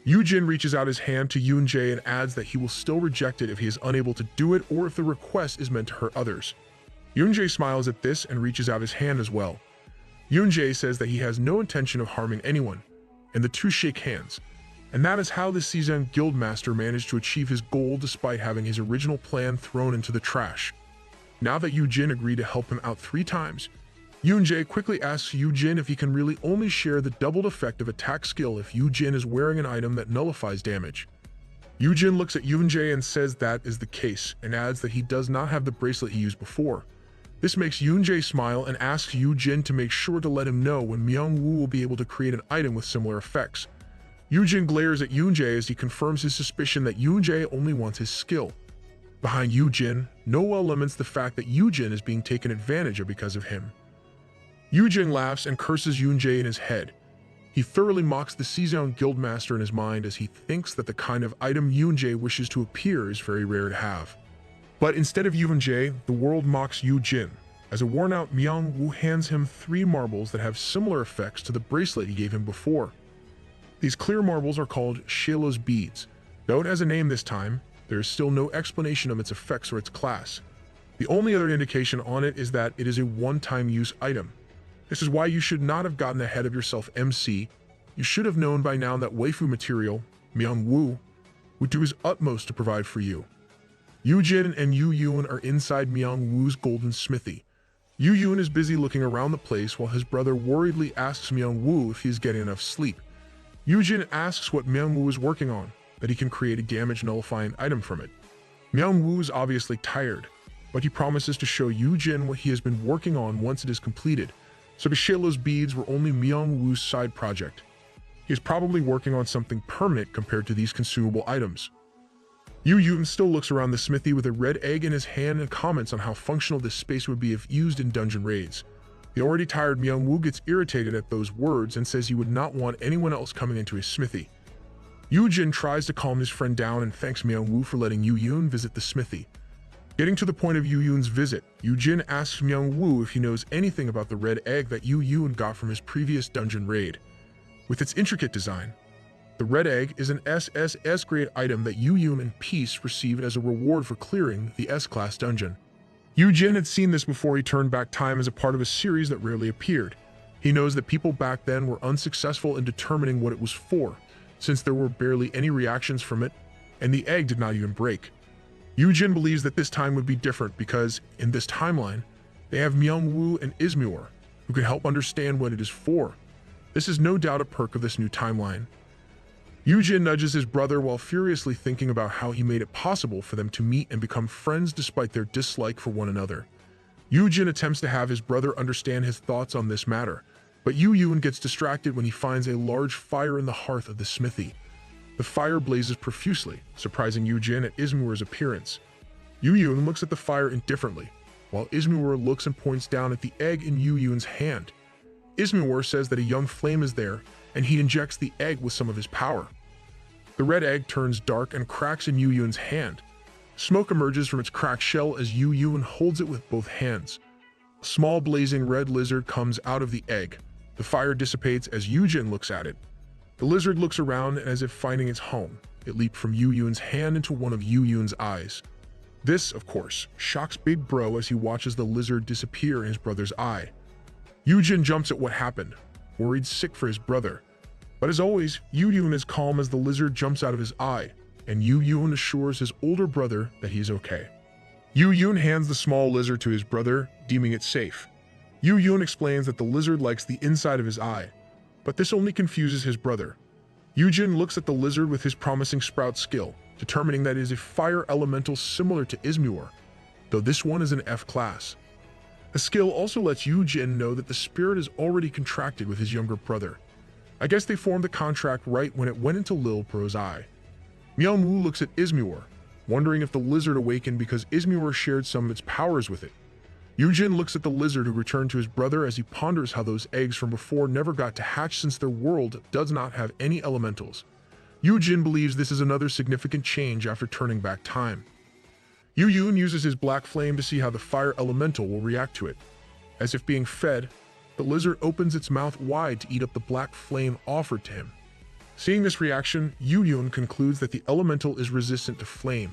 Yoojin reaches out his hand to Yoonjae and adds that he will still reject it if he is unable to do it or if the request is meant to hurt others. Yoonjae smiles at this and reaches out his hand as well. Yoonjae says that he has no intention of harming anyone, and the two shake hands. And that is how the Sejong Guildmaster managed to achieve his goal despite having his original plan thrown into the trash. Now that Yoojin agreed to help him out 3 times, Yoonjae quickly asks Yoojin if he can really only share the doubled effect of attack skill if Yoojin is wearing an item that nullifies damage. Yoojin looks at Yoonjae and says that is the case, and adds that he does not have the bracelet he used before. This makes Yoonjae smile and asks Yoojin to make sure to let him know when Myungwoo will be able to create an item with similar effects. Yoojin glares at Yoonjae as he confirms his suspicion that Yoonjae only wants his skill. Behind Yoojin, Noah laments the fact that Yoojin is being taken advantage of because of him. Yoojin laughs and curses Yoonjae in his head. He thoroughly mocks the Sejong Guildmaster in his mind as he thinks that the kind of item Yoonjae wishes to appear is very rare to have. But instead of Yoonjae, the world mocks Yoojin, as a worn-out Myungwoo hands him 3 marbles that have similar effects to the bracelet he gave him before. These clear marbles are called Shalo's beads. Though it has a name this time, there is still no explanation of its effects or its class. The only other indication on it is that it is a one-time use item. This is why you should not have gotten ahead of yourself, MC. You should have known by now that waifu material, Myungwoo, would do his utmost to provide for you. Yoojin and Yoon are inside Myungwoo's golden smithy. Yoon is busy looking around the place while his brother worriedly asks Myungwoo if he is getting enough sleep. Yoojin asks what Myungwoo is working on, that he can create a damage-nullifying item from it. Myungwoo is obviously tired, but he promises to show Yoojin what he has been working on once it is completed, so Shalo's beads were only Myungwoo's side project. He is probably working on something permanent compared to these consumable items. Yoon still looks around the smithy with a red egg in his hand and comments on how functional this space would be if used in dungeon raids. The already tired Myungwoo gets irritated at those words and says he would not want anyone else coming into his smithy. Yoojin tries to calm his friend down and thanks Myungwoo for letting Yoon visit the smithy. Getting to the point of Yoon's visit, Yoojin asks Myungwoo if he knows anything about the red egg that Yoon got from his previous dungeon raid. With its intricate design, the red egg is an SSS grade item that Yoon and Peace received as a reward for clearing the S-class dungeon. Yoojin had seen this before he turned back time as a part of a series that rarely appeared. He knows that people back then were unsuccessful in determining what it was for, since there were barely any reactions from it, and the egg did not even break. Yoojin believes that this time would be different because, in this timeline, they have Myungwoo and Ismur, who can help understand what it is for. This is no doubt a perk of this new timeline. Yoojin nudges his brother while furiously thinking about how he made it possible for them to meet and become friends despite their dislike for one another. Yoojin attempts to have his brother understand his thoughts on this matter, but Yoon gets distracted when he finds a large fire in the hearth of the smithy. The fire blazes profusely, surprising Yoojin at Ismur's appearance. Yoon looks at the fire indifferently, while Ismur looks and points down at the egg in Yoon's hand. Ismur says that a young flame is there, and he injects the egg with some of his power. The red egg turns dark and cracks in Yoon's hand. Smoke emerges from its cracked shell as Yoon holds it with both hands. A small blazing red lizard comes out of the egg. The fire dissipates as Yoojin looks at it. The lizard looks around and as if finding its home. It leaped from Yoon's hand into one of Yoon's eyes. This, of course, shocks Big Bro as he watches the lizard disappear in his brother's eye. Yoojin jumps at what happened, worried sick for his brother. But as always, Yoon is calm as the lizard jumps out of his eye, and Yoon assures his older brother that he is okay. Yoon hands the small lizard to his brother, deeming it safe. Yoon explains that the lizard likes the inside of his eye, but this only confuses his brother. Yoojin looks at the lizard with his promising sprout skill, determining that it is a fire elemental similar to Ismur, though this one is an F class. The skill also lets Yoojin know that the spirit is already contracted with his younger brother. I guess they formed the contract right when it went into Lil Bro's eye. Myungwoo looks at Ismur, wondering if the lizard awakened because Ismur shared some of its powers with it. Yoojin looks at the lizard who returned to his brother as he ponders how those eggs from before never got to hatch since their world does not have any elementals. Yoojin believes this is another significant change after turning back time. Yoojin uses his black flame to see how the fire elemental will react to it. As if being fed, the lizard opens its mouth wide to eat up the black flame offered to him. Seeing this reaction, Yoojin concludes that the elemental is resistant to flame.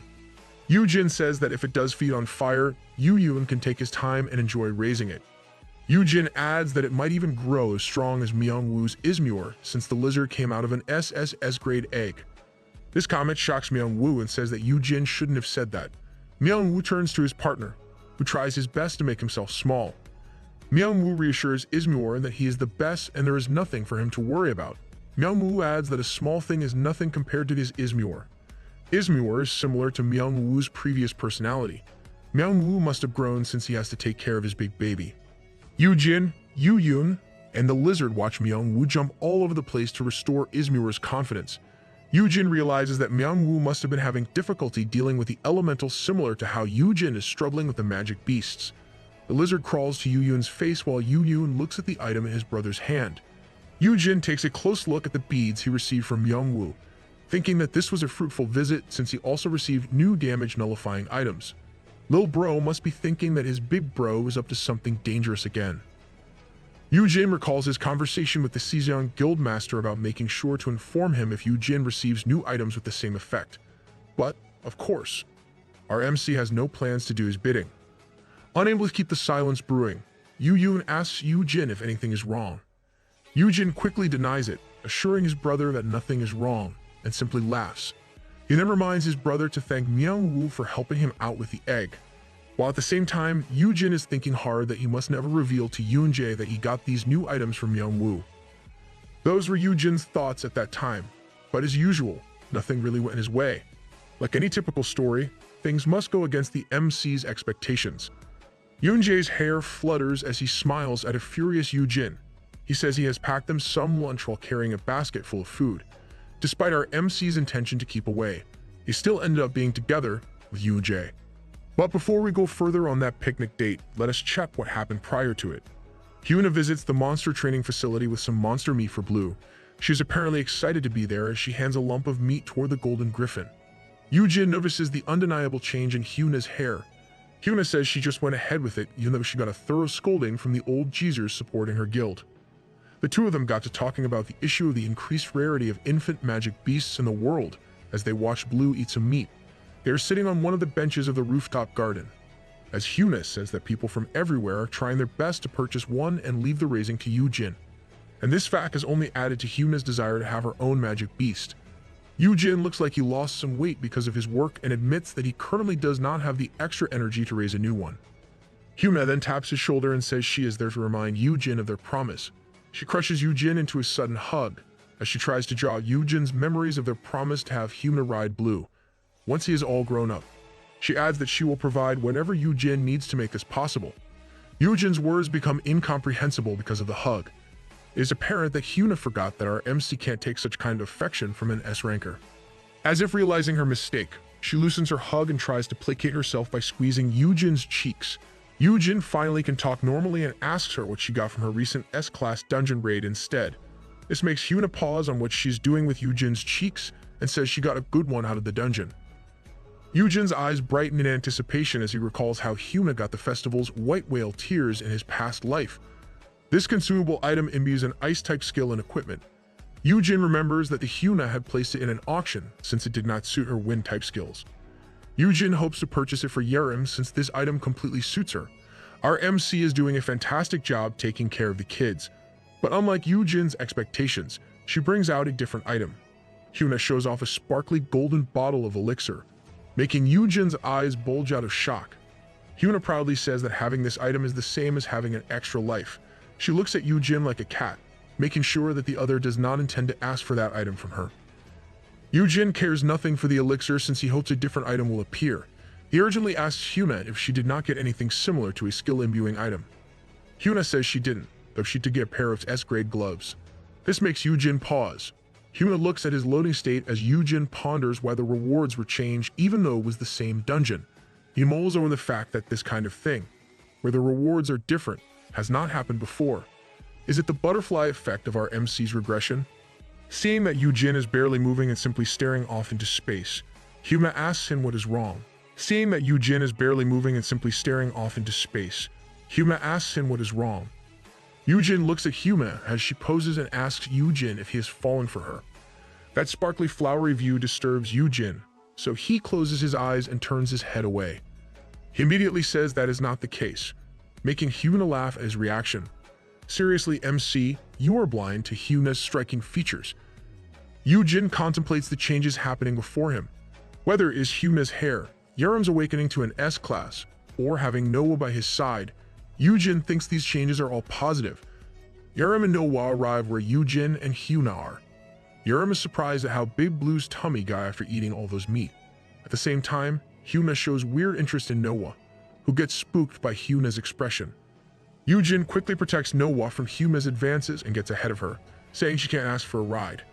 Yoojin says that if it does feed on fire, Yoojin can take his time and enjoy raising it. Yoojin adds that it might even grow as strong as Myungwoo's Ismur since the lizard came out of an SSS grade egg. This comment shocks Myungwoo and says that Yoojin shouldn't have said that. Myungwoo turns to his partner, who tries his best to make himself small. Myungwoo reassures Ismur that he is the best and there is nothing for him to worry about. Myungwoo adds that a small thing is nothing compared to his Ismur. Ismur is similar to Myungwoo's previous personality. Myungwoo must have grown since he has to take care of his big baby. Yoojin, Yoojin, and the lizard watch Myungwoo jump all over the place to restore Ismur's confidence. Yoojin realizes that Myungwoo must have been having difficulty dealing with the elemental similar to how Yoojin is struggling with the magic beasts. The lizard crawls to Yoojin's face while Yoojin looks at the item in his brother's hand. Yoojin takes a close look at the beads he received from Myungwoo, thinking that this was a fruitful visit since he also received new damage nullifying items. Lil Bro must be thinking that his big bro is up to something dangerous again. Yoojin recalls his conversation with the Sejeong Guildmaster about making sure to inform him if Yoojin receives new items with the same effect. But, of course, our MC has no plans to do his bidding. Unable to keep the silence brewing, Yoojin asks Yoojin if anything is wrong. Yoojin quickly denies it, assuring his brother that nothing is wrong, and simply laughs. He then reminds his brother to thank Myungwoo for helping him out with the egg. While at the same time, Yoojin is thinking hard that he must never reveal to Yoonjae that he got these new items from Myungwoo. Those were Yoojin's thoughts at that time, but as usual, nothing really went his way. Like any typical story, things must go against the MC's expectations. Yoonjae's hair flutters as he smiles at a furious Yoojin. He says he has packed them some lunch while carrying a basket full of food. Despite our MC's intention to keep away, they still ended up being together with Yoonjae. But before we go further on that picnic date, let us check what happened prior to it. Hyuna visits the monster training facility with some monster meat for Blue. She is apparently excited to be there as she hands a lump of meat toward the golden griffin. Yoojin notices the undeniable change in Hyuna's hair. Hyuna says she just went ahead with it even though she got a thorough scolding from the old Jeezers supporting her guild. The two of them got to talking about the issue of the increased rarity of infant magic beasts in the world as they watched Blue eat some meat. They are sitting on one of the benches of the rooftop garden, as Hyuna says that people from everywhere are trying their best to purchase one and leave the raising to Yoojin. And this fact has only added to Hyuna's desire to have her own magic beast. Yoojin looks like he lost some weight because of his work and admits that he currently does not have the extra energy to raise a new one. Hyuna then taps his shoulder and says she is there to remind Yoojin of their promise. She crushes Yoojin into a sudden hug as she tries to jog Yoojin's memories of their promise to have Hyuna ride Blue once he is all grown up. She adds that she will provide whatever Yoojin needs to make this possible. Yoojin's words become incomprehensible because of the hug. It is apparent that Hyuna forgot that our MC can't take such kind of affection from an S-ranker. As if realizing her mistake, she loosens her hug and tries to placate herself by squeezing Yoojin's cheeks. Yoojin finally can talk normally and asks her what she got from her recent S-class dungeon raid instead. This makes Hyuna pause on what she's doing with Yoojin's cheeks and says she got a good one out of the dungeon. Yoojin's eyes brighten in anticipation as he recalls how Hyuna got the festival's white whale tears in his past life. This consumable item imbues an ice-type skill and equipment. Yoojin remembers that the Hyuna had placed it in an auction since it did not suit her wind-type skills. Yoojin hopes to purchase it for Yerim since this item completely suits her. Our MC is doing a fantastic job taking care of the kids, but unlike Yoojin's expectations, she brings out a different item. Hyuna shows off a sparkly golden bottle of elixir, making Yoojin's eyes bulge out of shock. Hyuna proudly says that having this item is the same as having an extra life. She looks at Yoojin like a cat, making sure that the other does not intend to ask for that item from her. Yoojin cares nothing for the elixir since he hopes a different item will appear. He urgently asks Hyuna if she did not get anything similar to a skill-imbuing item. Hyuna says she didn't, though she did get a pair of S-grade gloves. This makes Yoojin pause. Hyuna looks at his loading state as Yoojin ponders why the rewards were changed even though it was the same dungeon. He mulls over the fact that this kind of thing, where the rewards are different, has not happened before. Is it the butterfly effect of our MC's regression? Seeing that Yoojin is barely moving and simply staring off into space, Hyuna asks him what is wrong. Seeing that Yoojin is barely moving and simply staring off into space, Hyuna asks him what is wrong. Yoojin looks at Hyuna as she poses and asks Yoojin if he has fallen for her. That sparkly flowery view disturbs Yoojin, so he closes his eyes and turns his head away. He immediately says that is not the case, making Hyuna laugh at his reaction. Seriously, MC, you are blind to Hyuna's striking features. Yoojin contemplates the changes happening before him. Whether it is Hyuna's hair, Yerim's awakening to an S-class, or having Noah by his side, Yoojin thinks these changes are all positive. Yerim and Noah arrive where Yoojin and Hyuna are. Yerim is surprised at how Big Blue's tummy got after eating all those meat. At the same time, Hyuna shows weird interest in Noah, who gets spooked by Hyuna's expression. Yoojin quickly protects Noah from Hyuna's advances and gets ahead of her, saying she can't ask for a ride.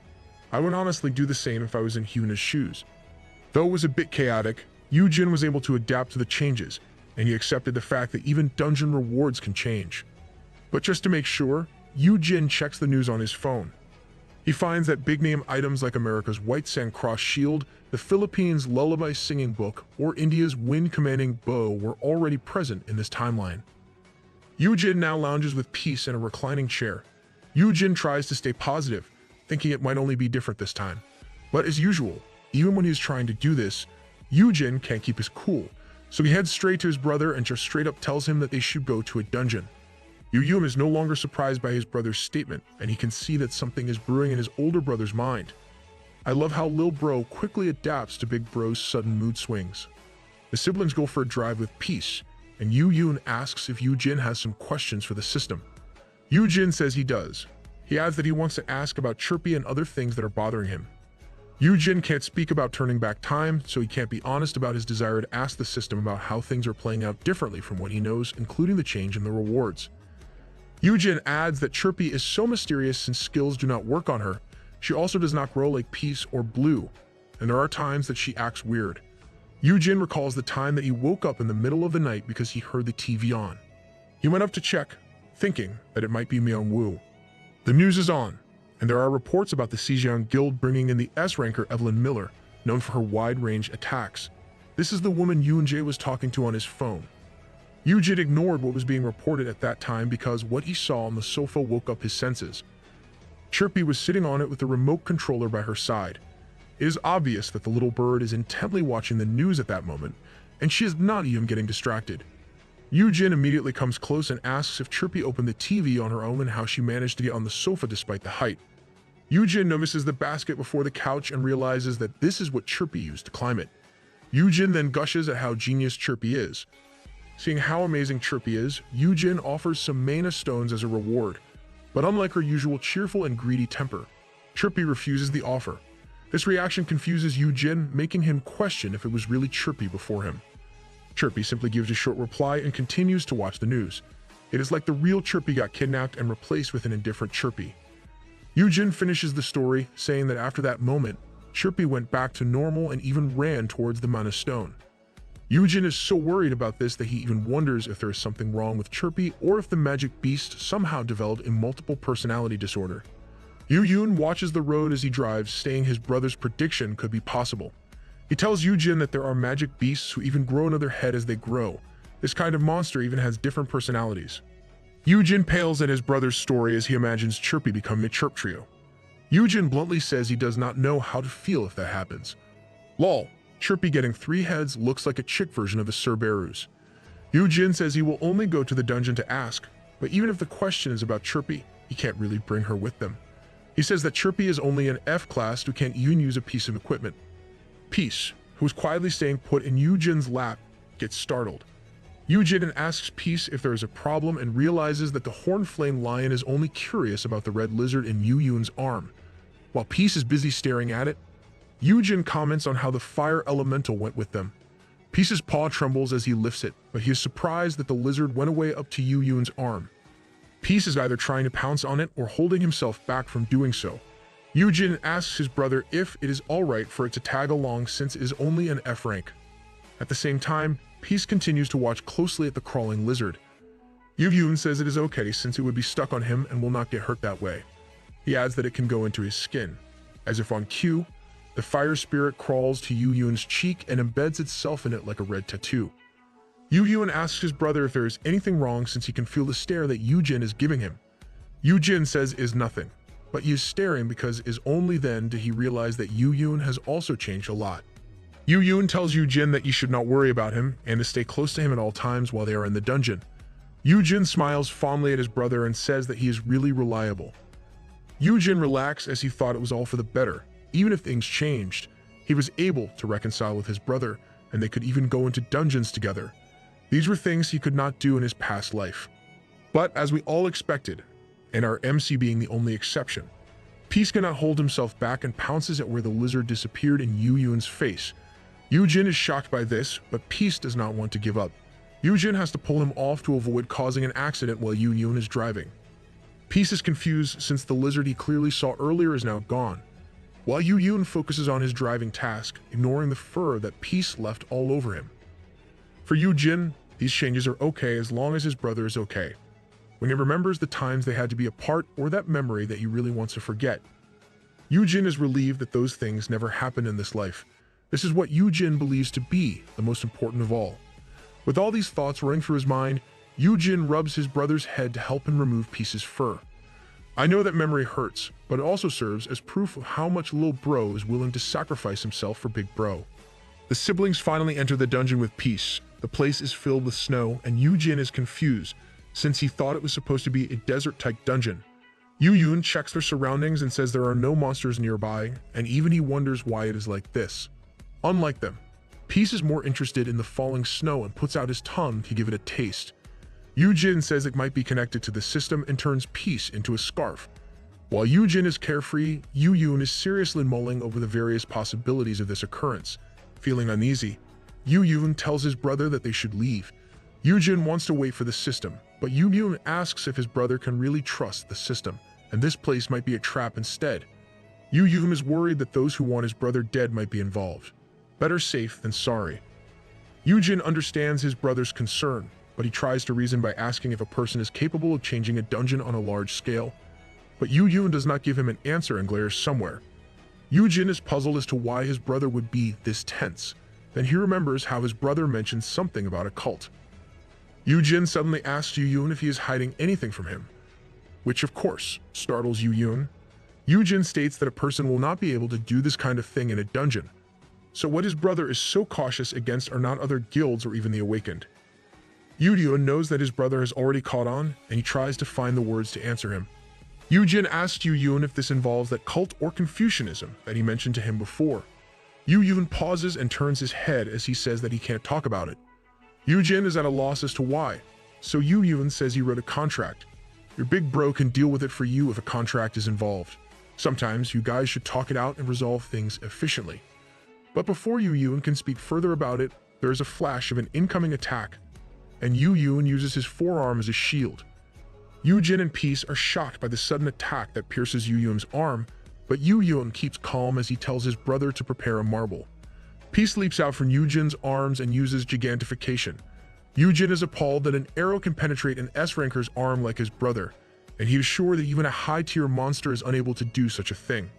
I would honestly do the same if I was in Hyuna's shoes. Though it was a bit chaotic, Yoojin was able to adapt to the changes, and he accepted the fact that even dungeon rewards can change. But just to make sure, Yoojin checks the news on his phone. He finds that big-name items like America's White Sand Cross Shield, the Philippines' Lullaby Singing Book, or India's Wind-Commanding Bow were already present in this timeline. Yoojin now lounges with peace in a reclining chair. Yoojin tries to stay positive, thinking it might only be different this time. But as usual, even when he's trying to do this, Yoojin can't keep his cool, so he heads straight to his brother and just straight up tells him that they should go to a dungeon. Yoojin is no longer surprised by his brother's statement, and he can see that something is brewing in his older brother's mind. I love how Lil Bro quickly adapts to Big Bro's sudden mood swings. The siblings go for a drive with peace, and Yoojin asks if Yoojin has some questions for the system. Yoojin says he does. He adds that he wants to ask about Chirpy and other things that are bothering him. Yoojin can't speak about turning back time, so he can't be honest about his desire to ask the system about how things are playing out differently from what he knows, including the change in the rewards. Yoojin adds that Chirpy is so mysterious since skills do not work on her. She also does not grow like Peace or Blue, and there are times that she acts weird. Yoojin recalls the time that he woke up in the middle of the night because he heard the TV on. He went up to check, thinking that it might be Myung-woo. The news is on, and there are reports about the Sejong Guild bringing in the S-ranker Evelyn Miller, known for her wide-range attacks. This is the woman Yoonjae was talking to on his phone. Yoojin ignored what was being reported at that time because what he saw on the sofa woke up his senses. Chirpy was sitting on it with the remote controller by her side. It is obvious that the little bird is intently watching the news at that moment, and she is not even getting distracted. Yoojin immediately comes close and asks if Chirpy opened the TV on her own and how she managed to get on the sofa despite the height. Yoojin notices the basket before the couch and realizes that this is what Chirpy used to climb it. Yoojin then gushes at how genius Chirpy is. Seeing how amazing Chirpy is, Yoojin offers some mana stones as a reward, but unlike her usual cheerful and greedy temper, Chirpy refuses the offer. This reaction confuses Yoojin, making him question if it was really Chirpy before him. Chirpy simply gives a short reply and continues to watch the news. It is like the real Chirpy got kidnapped and replaced with an indifferent Chirpy. Yoojin finishes the story, saying that after that moment, Chirpy went back to normal and even ran towards the mana stone. Yoojin is so worried about this that he even wonders if there is something wrong with Chirpy or if the magic beast somehow developed a multiple personality disorder. Yoojin watches the road as he drives, saying his brother's prediction could be possible. He tells Yoojin that there are magic beasts who even grow another head as they grow. This kind of monster even has different personalities. Yoojin pales at his brother's story as he imagines Chirpy becoming a Chirp Trio. Yoojin bluntly says he does not know how to feel if that happens. Lol, Chirpy getting 3 heads looks like a chick version of a Cerberus. Yoojin says he will only go to the dungeon to ask, but even if the question is about Chirpy, he can't really bring her with them. He says that Chirpy is only an F-class who can't even use a piece of equipment. Peace, who is quietly staying put in Yoojin's lap, gets startled. Yoojin asks Peace if there is a problem and realizes that the horn-flame lion is only curious about the red lizard in Yoojin's arm. While Peace is busy staring at it, Yoojin comments on how the fire elemental went with them. Peace's paw trembles as he lifts it, but he is surprised that the lizard went away up to Yoojin's arm. Peace is either trying to pounce on it or holding himself back from doing so. Yoojin asks his brother if it is alright for it to tag along since it is only an F rank. At the same time, Peace continues to watch closely at the crawling lizard. Yoojin says it is okay since it would be stuck on him and will not get hurt that way. He adds that it can go into his skin. As if on cue, The fire spirit crawls to Yoojin's cheek and embeds itself in it like a red tattoo. Yoojin asks his brother if there is anything wrong since he can feel the stare that Yoojin is giving him. Yoojin says is nothing, but he is staring because is only then did he realize that Yoojin has also changed a lot. Yoojin tells Yoojin that he should not worry about him and to stay close to him at all times while they are in the dungeon. Yoojin smiles fondly at his brother and says that he is really reliable. Yoojin relaxed as he thought it was all for the better. Even if things changed, he was able to reconcile with his brother, and they could even go into dungeons together. These were things he could not do in his past life. But as we all expected, and our MC being the only exception, Peace cannot hold himself back and pounces at where the lizard disappeared in Yoojin's face. Yoojin is shocked by this, but Peace does not want to give up. Yoojin has to pull him off to avoid causing an accident while Yoojin is driving. Peace is confused since the lizard he clearly saw earlier is now gone, while Yoojin focuses on his driving task, ignoring the fur that Peace left all over him. For Yoojin, these changes are okay as long as his brother is okay. When he remembers the times they had to be apart or that memory that he really wants to forget. Yoojin is relieved that those things never happened in this life. This is what Yoojin believes to be the most important of all. With all these thoughts running through his mind, Yoojin rubs his brother's head to help him remove Peace's fur. I know that memory hurts, but it also serves as proof of how much little bro is willing to sacrifice himself for big bro. The siblings finally enter the dungeon with Peace. The place is filled with snow, and Yoojin is confused, since he thought it was supposed to be a desert-type dungeon. Yoojin checks their surroundings and says there are no monsters nearby, and even he wonders why it is like this. Unlike them, Peace is more interested in the falling snow and puts out his tongue to give it a taste. Yoojin says it might be connected to the system and turns Peace into a scarf. While Yoojin is carefree, Yoojin is seriously mulling over the various possibilities of this occurrence. Feeling uneasy, Yoojin tells his brother that they should leave. Yoojin wants to wait for the system, but Yoojin asks if his brother can really trust the system, and this place might be a trap instead. Yoojin is worried that those who want his brother dead might be involved. Better safe than sorry. Yoojin understands his brother's concern, but he tries to reason by asking if a person is capable of changing a dungeon on a large scale. But Yoojin does not give him an answer and glares somewhere. Yoojin is puzzled as to why his brother would be this tense. Then he remembers how his brother mentioned something about a cult. Yoojin suddenly asks Yoojin if he is hiding anything from him, which of course startles Yoojin. Yoojin states that a person will not be able to do this kind of thing in a dungeon. So what his brother is so cautious against are not other guilds or even the Awakened. Yoojin knows that his brother has already caught on, and he tries to find the words to answer him. Yoojin asks Yoojin if this involves that cult or Confucianism that he mentioned to him before. Yoojin pauses and turns his head as he says that he can't talk about it. Yoojin is at a loss as to why, so Yoojin says he wrote a contract. Your big bro can deal with it for you if a contract is involved. Sometimes you guys should talk it out and resolve things efficiently. But before Yoojin can speak further about it, there is a flash of an incoming attack, and Yoojin uses his forearm as a shield. Yoojin and Peace are shocked by the sudden attack that pierces Yoojin's arm, but Yoojin keeps calm as he tells his brother to prepare a marble. Peace leaps out from Yoojin's arms and uses gigantification. Yoojin is appalled that an arrow can penetrate an S-ranker's arm like his brother, and he is sure that even a high-tier monster is unable to do such a thing.